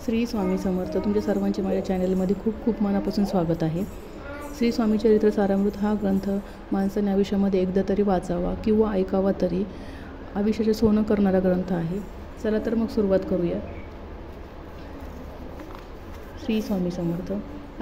श्री स्वामी समर्थ. तुमच्या सर्वांचे माझ्या चॅनलमध्ये खूप खूप मनापासून स्वागत आहे. श्री स्वामी चरित्र सारामृत हा ग्रंथ माणसाने आयुष्यामध्ये एकदा तरी वाचावा किंवा ऐकावा तरी आयुष्याचे सोनं करणारा ग्रंथ आहे. चला तर मग सुरुवात करूया. श्री स्वामी समर्थ.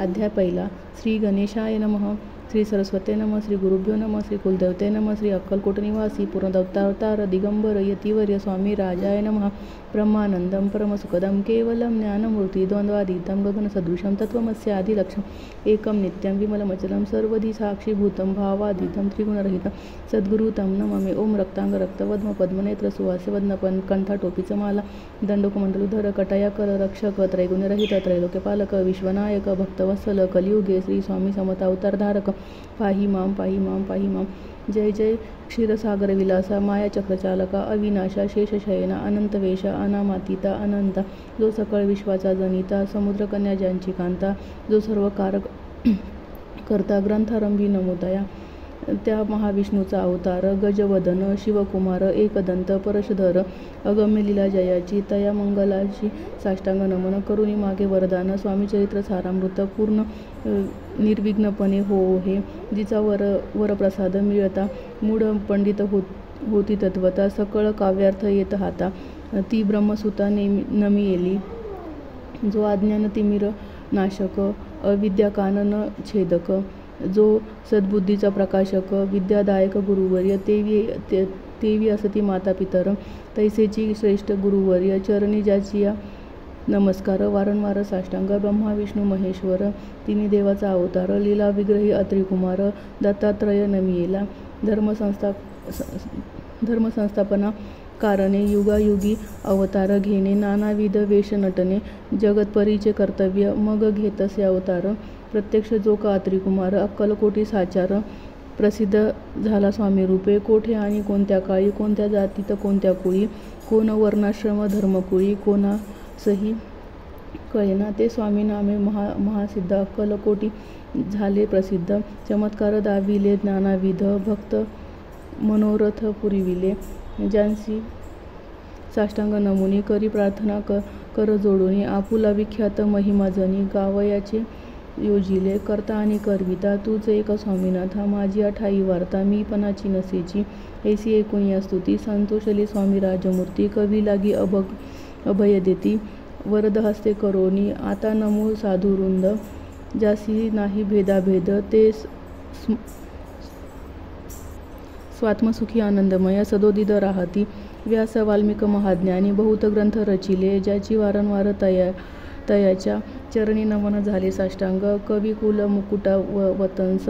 अध्याय पहिला. श्री गणेशाय नमः. श्री सरस्वते नमः. श्री गुरुभ्यो नमः. श्री कुलदेवते नमः. श्री अक्कलकोट निवासी पूर्णदत्तावतार दिगंबर यतिवर्य स्वामी राजाय नमः. ब्रह्मानंदं परमसुखदं केवलं ज्ञानमूर्ति द्वंद्वातीतं गगनसदृशं तत्त्वमस्यादिलक्ष्यम् एकं नित्यं विमलमचलं सर्वधी साक्षीभूतं भावातीतं त्रिगुणरहितं सद्गुरु तं नमामि. ओम रक्तांग रक्तवद्म पद्मनेत्र सुवास्यवदन कंठाटोपीचं माला दंडोकमंडलुधर कटायाकर रक्षक त्रैगुण्यरहित त्रैलोक्यपालक विश्वनायक भक्तवत्सल कलियुगे श्री स्वामी समर्थ अवतारधारक पाही माम पाही माम पाही माम. जय जय क्षीरसागर विलासा माया चक्रचालका अविनाशा शेषशयना अनंतवेशा अनामातीता अनंता जो सकळ विश्वाचा जनिता समुद्रकन्या ज्यांची कांता जो सर्व कारक करता ग्रंथारंभी नमोदया त्या महाविष्णूचा अवतार गजवदन शिवकुमार एकदंत परशुधर अगम्य लीला जयाची तया मंगलाची साष्टांग नमन करुणी मागे वरदान. स्वामी चरित्र सारामृत पूर्ण निर्विघ्नपणे हो हे जिचा वरप्रसाद मिळता मूढ पंडित होती तत्वता सकळ काव्यार्थ येत हाता ती ब्रह्मसुता नमी येली जो अज्ञान तिमिर नाशक अविद्या कानन छेदक जो सद्बुद्धीचा प्रकाशक विद्यादायक गुरुवर्य तेवी असती माता पितर तैसेची श्रेष्ठ गुरुवर्य चरणी ज्याची या नमस्कार वारंवार साष्टांग. ब्रह्मा विष्णू महेश्वर तिन्ही देवाचा अवतार लीला विग्रही अत्रिकुमार दत्तात्रय नमियेला धर्मसंस्थापना कारणे युगायुगी अवतार घेणे नानाविध वेश नटने जगतपरीचे कर्तव्य मग घेतसे अवतार प्रत्यक्ष जो का अत्रिकुमार अक्कलकोटी साचार प्रसिद्ध झाला स्वामी रूपे कोठे आणि कोणत्या काळी कोणत्या जातीत कोणत्या कुळी कोण वर्णाश्रम धर्मकुळी कोणासही कळेना ते स्वामी नामे महासिद्ध अक्कलकोटी झाले प्रसिद्ध चमत्कार दाविले ज्ञानाविध भक्त मनोरथ पुरिविले ज्यांची साष्टांग नमुनी करी प्रार्थना कर जोडून आपुला विख्यात महिमाजनी गावयाचे योजिले करता आणि करविता तूच एक स्वामीनाथा माझी अठाई वार्ता मी पणाची नसेची ऐसी एकूण या स्तुती संतोषले स्वामी राजमूर्ती कवी लागी अभय देती वरद हस्ते करोनी आता नमो साधुवृंद ज्यासी नाही भेदाभेद ते स्वात्मसुखी आनंदमय सदोदित राहती व्यास वाल्मिक महाज्ञानी बहुत ग्रंथ रचिले ज्याची वारंवार तयाच्या चरणी नमन झाले साष्टांग. कवी कुल मुकुटा वतंस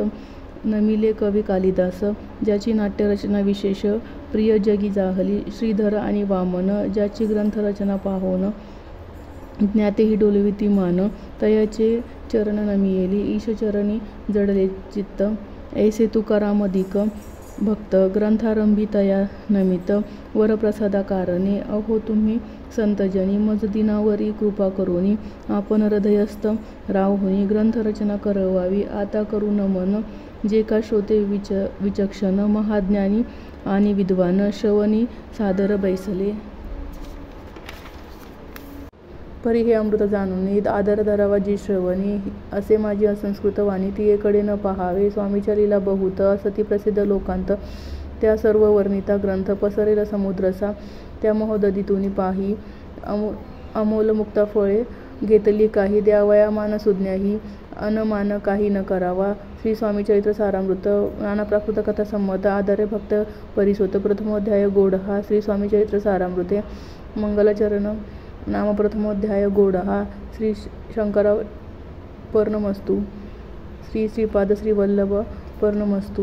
नमिले कवी कालिदास ज्याची नाट्यरचना विशेष प्रिय जगी जाहली श्रीधर आणि वामन ज्याची ग्रंथरचना पाहोन ज्ञातेही डोलविती मान तयाचे चरण नमियेली ईशचरणी जडले चित्त ऐसे तुकारामधिक भक्त ग्रंथारंभी तया नमित वरप्रसादा कारणे अहो तुम्ही संतजनी मज दिनावरी कृपा करोनी आपण हृदयस्थ राव होनी ग्रंथरचना करवावी आता करू नमन जे का श्रोते विचक्षण महाज्ञानी आणि विद्वान श्रवणी सादर बैसले परी हे अमृत जाणून आदर धरावा जी श्रवणी असे माझी असंस्कृत वाणी ती एकडे न पहावे स्वामीच्या लीला बहुत असती प्रसिद्ध लोकांत त्या सर्व वर्णिता ग्रंथ पसरेल समुद्रसा त्या महोदधीतून पाही अमोल मुक्ता फळे घेतली काही द्यावया मान सुज्ञाही अनमान काही न करावा. श्री स्वामी चरित्र सारामृत नाना प्राकृत कथा संमत आधारे भक्त परिसोत प्रथमोध्याय गोडहा. श्री स्वामी चरित्र सारामृते मंगलाचरण नाम प्रथमोध्याय गोडहा. श्री शंकरा पर्णमस्तु. श्री श्रीपाद श्री वल्लभ पर्णमस्तु.